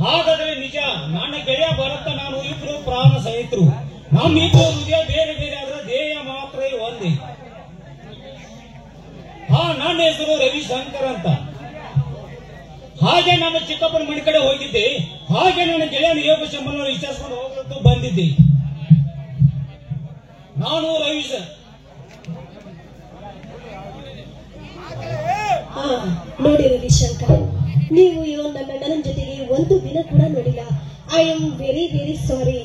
ಹಾಗಾದ್ರೆ ನಿಜ, ನನ್ನ ಗೆಳೆಯ ಭರತ ನಾನು ಇಬ್ರು ಪ್ರಾಣ ಸಹಿತರು. ನಮ್ಮಿಬ್ಬರು ಹೃದಯ ಬೇರೆ ಬೇರೆ ಆದ್ರೆ ಧ್ಯೇಯ ಮಾತ್ರ ಒಂದೇ. ನನ್ನ ಹೆಸರು ರವಿಶಂಕರ್ ಅಂತ. ಹಾಗೆ ನಾನು ಚಿಕ್ಕಪ್ಪನ ಮನೆ ಕಡೆ ಹೋಗಿದ್ದೆ. ಹಾಗೆ ನನ್ನ ಗೆಳೆಯನ ಯೋಗ ಸಂಬಂಧ ವಿಚಾರಿಸಿಕೊಂಡು ಹೋಗ್ಲಿಕ್ಕೆ ಬಂದಿದ್ದೆ. ನಾನು ನೋಡಿ ರವಿಶಂಕರ್, ನೀವು ನನ್ನ ನನ್ನ ಜೊತೆಗೆ ಒಂದು ದಿನ ಕೂಡ ನೋಡಿಲ್ಲ. I am very very sorry.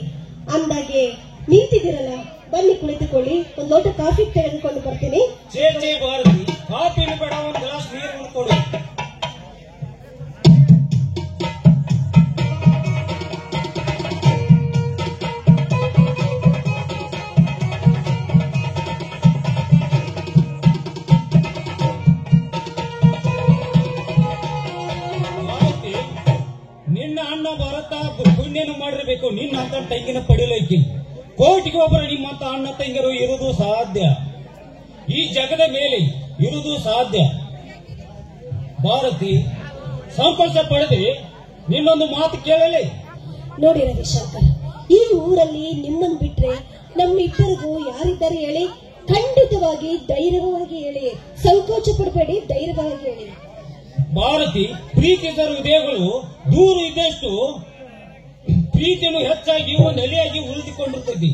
ಅಂದಾಗೆ ನಿಂತಿದ್ದೀರಲ್ಲ, ಬನ್ನಿ ಕುಳಿತುಕೊಳ್ಳಿ, ಒಂದು ಲೋಟ ಕಾಫಿ ತೆಗೆದುಕೊಂಡು ಬರ್ತೀನಿ. ಕಾಫಿ ಬೇಡ, ಒಂದು ಗ್ಲಾಸ್ ನೀರು ಕೊಡಿ. ನಿನ್ನ ಅಣ್ಣ ಭರತ ಪುಣ್ಯನು ಮಾಡಿರಬೇಕು. ನಿನ್ನ ಅಂತ ತಂಗಿನ ಪಡಿಲೈಕಿ. ಕೋಟಿಗೆ ಒಬ್ಬರು ನಿಮ್ಮಂತ ಅಣ್ಣ ತಂಗಿರು ಇರುವುದು ಸಾಧ್ಯ, ಈ ಜಗದ ಮೇಲೆ ಇರುವುದು ಸಾಧ್ಯ. ಭಾರತಿ, ಸಂತೋಷ ಪಡೆದೆ ನಿನ್ನೊಂದು ಮಾತು ಕೇಳಲಿ. ನೋಡಿ ರವಿಶಂಕರ್, ಈ ಊರಲ್ಲಿ ನಿಮ್ಮನ್ನು ಬಿಟ್ರೆ ನಮ್ಮಿಬ್ಬರಿಗೂ ಯಾರಿದ್ದಾರೆ ಹೇಳಿ? ಖಂಡಿತವಾಗಿ ಧೈರ್ಯವಾಗಿ ಹೇಳಿ, ಸಂಕೋಚ ಪಡಬೇಡಿ, ಧೈರ್ಯವಾಗಿ ಹೇಳಿ. ಭಾರತಿ, ಪ್ರೀತಿಸಿದ ಹೃದಯಗಳು ದೂರ ಇದ್ದಷ್ಟು ಪ್ರೀತಿಯನ್ನು ಹೆಚ್ಚಾಗಿ ಒಂದು ಎಲೆಯಾಗಿ ಉಳಿದುಕೊಂಡಿರ್ತದೆ.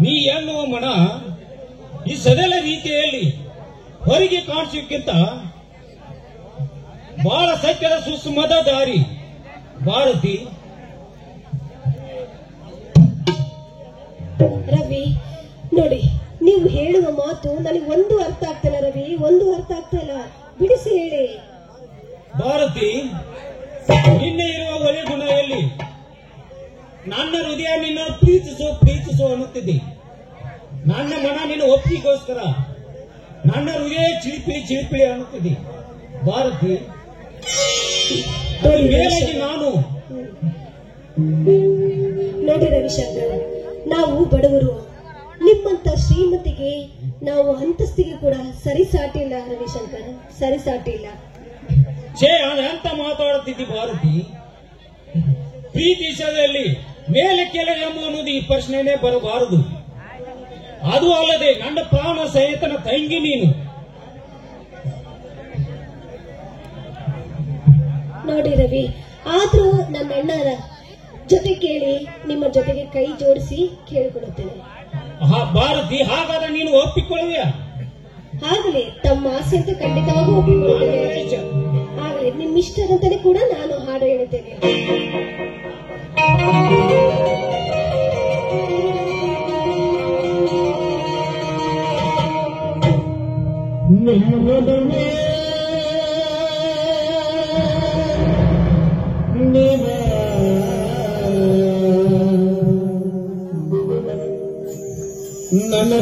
ನೀ ಎನ್ನುವ ಮನ ಈ ಸದಲ ರೀತಿಯಲ್ಲಿ ಹೊರಗೆ ಕಾಣಿಸೋಕ್ಕಿಂತ ಬಹಳ ಸತ್ಯದ ಸುಸ್ಮದ ದಾರಿ. ಭಾರತಿ, ರವಿ ನೋಡಿ, ನೀವು ಹೇಳುವ ಮಾತು ನನಗೆ ಒಂದು ಅರ್ಥ ಆಗ್ತಿಲ್ಲ ರವಿ, ಒಂದು ಅರ್ಥ ಆಗ್ತಾ ಇಲ್ಲ. ಬಿಡಿಸಿ ಹೇಳಿ. ಭಾರತಿ, ನಿನ್ನೆ ಇರುವ ಒಳ್ಳೆ ಗುಣ ಎಲ್ಲಿ? ನನ್ನ ಹೃದಯ ನಿನ್ನ ಪ್ರೀತಿಸು ಅನ್ನುತ್ತಿದ್ದೆ. ನನ್ನ ಮನ ನಿನ್ನ ಒಪ್ಪಿಗೋಸ್ಕರ ನನ್ನ ಹೃದಯ ಚಿಳಿಪಿಳಿ ಅನ್ನುತ್ತಿದ್ದೆ. ಭಾರತಿ, ಮೇಲಾಗಿ ನಾನು ನೋಡಿ ರವಿಶಂಕರ್, ನಾವು ಬಡವರು, ನಿಮ್ಮಂತ ಶ್ರೀಮತಿಗೆ ನಾವು ಅಂತಸ್ತಿಗೆ ಕೂಡ ಸರಿಸಾಟಿ ಇಲ್ಲ ರವಿಶಂಕರ್, ಸರಿಸಾಟಿ ಇಲ್ಲ. ಅಂತ ಮಾತಾಡುತ್ತಿದ್ದಿ ಭಾರತಿ. ಪ್ರೀತಿ ವಿಷಯದಲ್ಲಿ ಮೇಲೆ ಕೆಳಗೆ ಎಂಬುದು ಈ ಪ್ರಶ್ನೆನೇ ಬರಬಾರದು. ಅದು ಅಲ್ಲದೆ ನನ್ನ ಪ್ರಾಣ ಸಹಿತನ ತಂಗಿ ನೀನು. ನೋಡಿ ರವಿ, ಆದ್ರೂ ನನ್ನ ಅಣ್ಣನ ಜೊತೆ ಕೇಳಿ ನಿಮ್ಮ ಜೊತೆಗೆ ಕೈ ಜೋಡಿಸಿ ಕೇಳಿಕೊಳ್ಳುತ್ತೇನೆ. ಭಾರತಿ, ಹಾಗಾದ್ರೆ ನೀನು ಒಪ್ಪಿಕೊಳ್ಳುವಿಯಾ? ಆಗಲಿ, ತಮ್ಮ ಆಸೆ ಅಂತ ಖಂಡಿತವಾಗಿ ಒಪ್ಪಿಕೊಳ್ಳುತ್ತೇನೆ. ಆಗಲಿ, ನಿಮ್ಮ ಇಷ್ಟದಂತಲೇ ಕೂಡ ನಾನು ಹಾಡು ಹೇಳುತ್ತೇನೆ. ನನ್ನ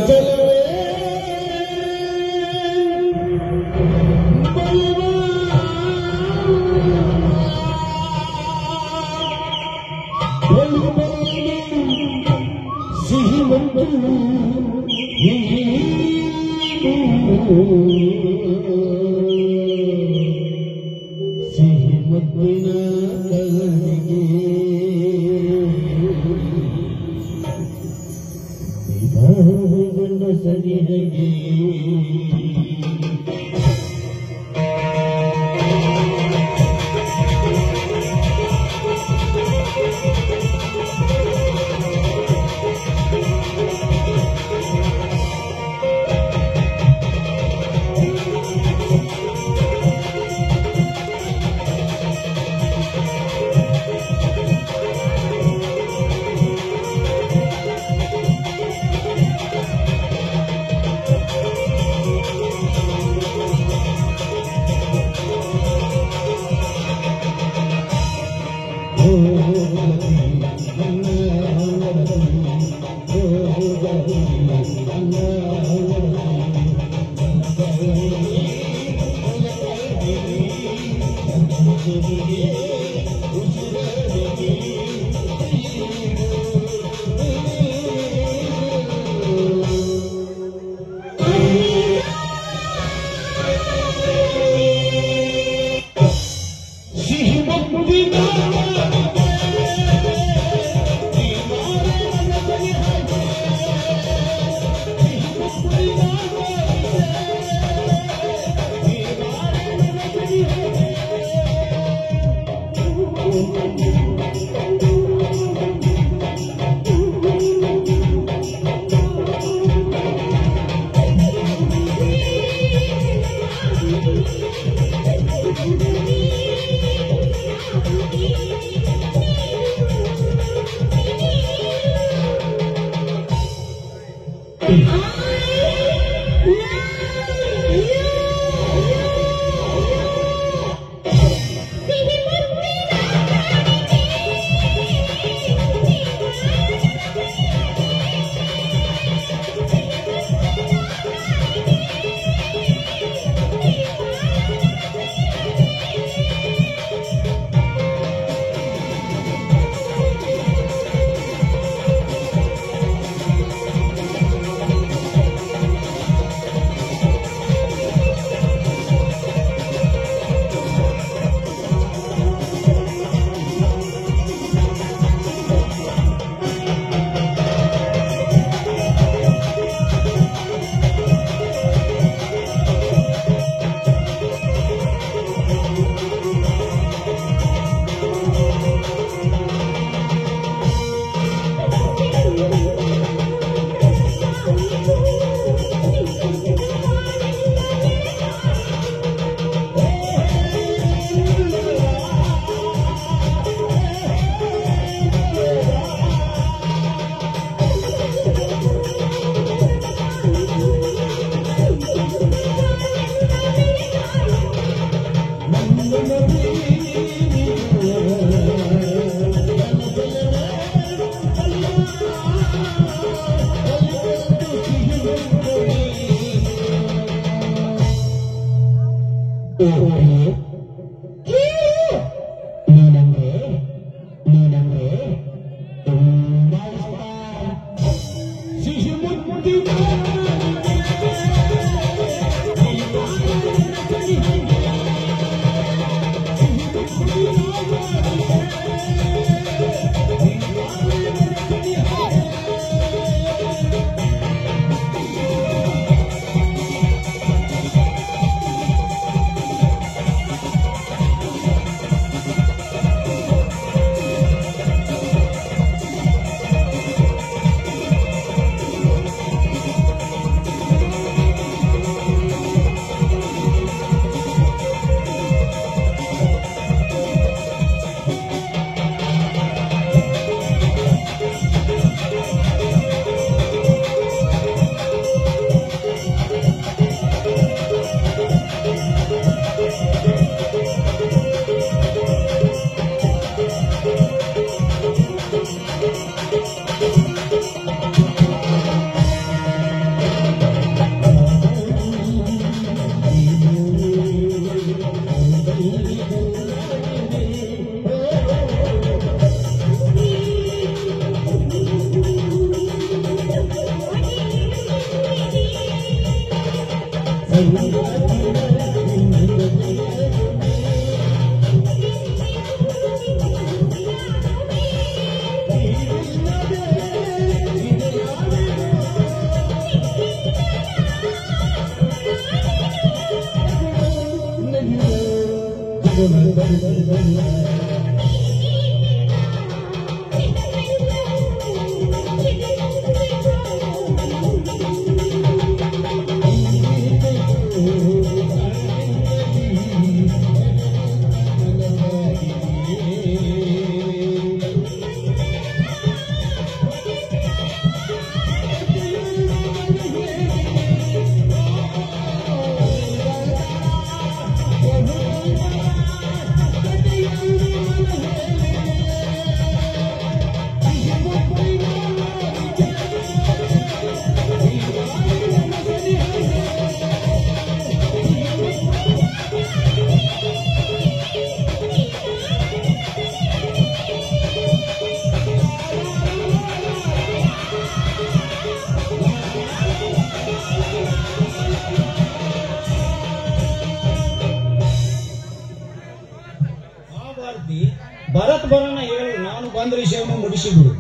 ಭರತ್ ಬರೋಣ ಹೇಳು, ನಾನು ಬಂದ ವಿಷಯವನ್ನು ಮುಗಿಸಿಬಿಡು.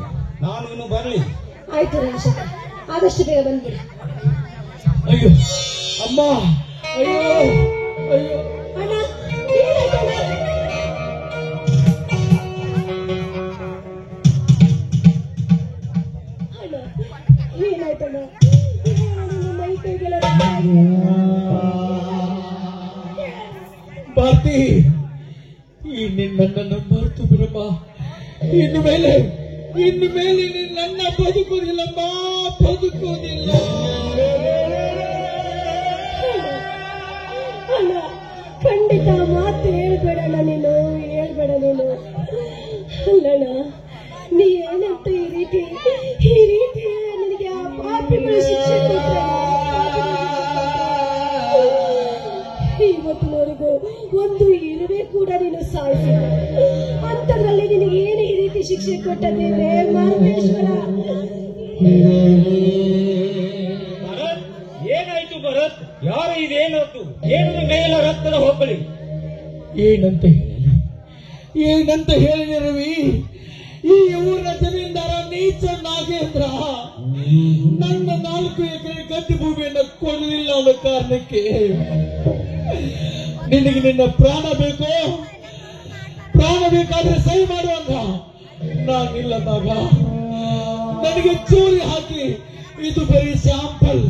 ನಾನು ಇನ್ನು ಬರಲಿ. ಆಯ್ತು ರವಿಶಂಕರ್, ಆದಷ್ಟು ಬೇಗ ಬಂದ್ಬಿಡಿ. ಅಯ್ಯೋ ಅಮ್ಮ, ಅಯ್ಯೋ ಅಯ್ಯೋ ಅಣ್ಣ, ಏನಾಯ್ತಣ್ಣ? ಅಣ್ಣ, ಏನಾಯ್ತಣ್ಣ? ನಿನ್ನ ಮೈ ಕೈಗೆಲ್ಲ ಭಾರತಿ, ಈ ನಿನ್ನನ್ನು ಮರೆತು ಬಿಡಮ್ಮ. ಇನ್ನು ಮೇಲೆ ನೀನು ನನ್ನ ಬದುಕುವುದಿಲ್ಲಮ್ಮ, ಬದುಕುವುದಿಲ್ಲ. ಅಲ್ಲ, ಖಂಡಿತ ಮಾತು ಹೇಳ್ಬೇಡಣ್ಣ, ನೀನು ಹೇಳ್ಬೇಡ. ನೀನು ಅಲ್ಲಣ್ಣ, ನೀ ಏನಂತ ಈ ರೀತಿ ನಿನಗೆ ಆ ಪಾಪಿಗಳು ಶಿಕ್ಷೆ ಕೊಟ್ರಣ್ಣ. ಇವತ್ತಿನವರೆಗೂ ಒಂದು ಇರುವೆ ಕೂಡ ನೀನು ಸಾಯಿಸಿಲ್ಲ. ಅಂತದ್ರಲ್ಲಿ ನಿನಗೆ ಏನು ಈ ರೀತಿ ಶಿಕ್ಷೆ ಕೊಟ್ಟದೇನೆ ಮಾರುತೇಶ್ವರ? ಭರತ್, ಏನಾಯ್ತು ಭರತ್? ಯಾರು ಇದೇನತ್ತು? ಏನದ ಕೈಯೆಲ್ಲ ರಕ್ತದ ಹೋಗಲಿ. ಏನಂತ ಹೇಳಿ ರವಿ, ಈ ಊರಿನ ಜಮೀನ್ದಾರ ನೀಚ ನಾಗೇಂದ್ರ ನನ್ನ 4 ಎಕರೆ ಗದ್ದೆ ಭೂಮಿಯನ್ನು ಕೊಡಲಿಲ್ಲ ಅನ್ನೋ ಕಾರಣಕ್ಕೆ ನಿನಗೆ ನಿನ್ನ ಪ್ರಾಣ ಬೇಕು, ಪ್ರಾಣ ಬೇಕಾದ್ರೆ ಸಹಿ ಮಾಡುವಂತ ನಾನಿಲ್ಲದಾಗ ನನಗೆ ಚೂರಿ ಹಾಕಿ ಇದು ಬರೀ ಸ್ಯಾಂಪಲ್,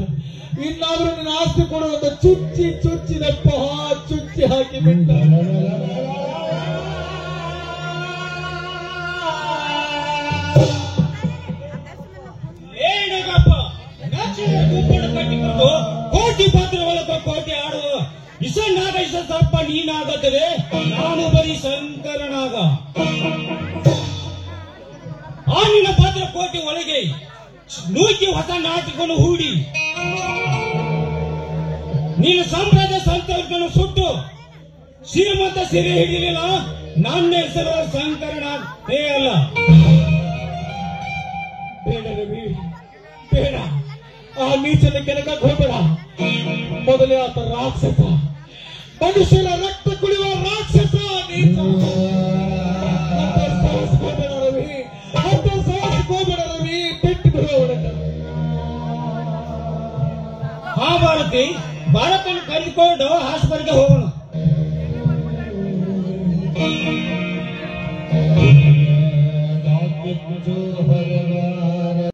ಇನ್ನಾದ್ರೂ ನಿನ್ನ ಆಸ್ತಿ ಕೊಡುವಂತ ಚುಚ್ಚಿನಪ್ಪ ಚುಚ್ಚಿ ಹಾಕಿ ಬಿಟ್ಟ. ಕಟ್ಟಿಕೊಂಡು ಕೋಟಿ ಪಾತ್ರ ಒಳಗ ಕೋಟಿ ಆಡುವ ಇಸನ್ನಾಗ ಸ್ವಲ್ಪ ನೀನಾಗತ್ತದೆ, ನಾನು ಬರೀ ಶಂಕರನಾಗ. ಆ ನಿನ್ನ ಪಾತ್ರ ಕೋಟಿ ಒಳಗೆ ನೂಕಿ ಹೊಸ ನಾಟಕವನ್ನು ಹೂಡಿ ನೀನು ಸಂಪ್ರದಾಯ ಸಂತೋಷಗಳನ್ನು ಸುಟ್ಟು ಶ್ರೀಮಂತ ಸಿರಿ ಹಿಡಿಲಿಲ್ಲ. ನನ್ನ ಹೆಸರು ಶಂಕರನಾಗೇ ಅಲ್ಲ. ಬೇಡ ರವಿ, ಬೇಡ. ಆ ನೀಚನ ಕೆಣಕಕ್ಕೆ ಹೋಗಬೇಡ. ಮೊದಲೇ ಆತ ರಾಕ್ಷಸ, ಮನುಷ್ಯರ ರಕ್ತ ಕುಡಿಯುವ ರಾಕ್ಷಸ ನೀಚ. ಸಾಯಿಸ್ಕೋಬೇಡ ರವಿ, ಸಾಯಿಸ್ಕೋಬೇಡ ರವಿ, ಬಿಟ್ಟು ಬಿಡುವ. ಹಾ ಭಾರತಿ, ಭಾರತನ್ನು ಕರೆದುಕೊಂಡು ಹಾಸ್ಪಿಟಲ್ಗೆ ಹೋಗೋಣ.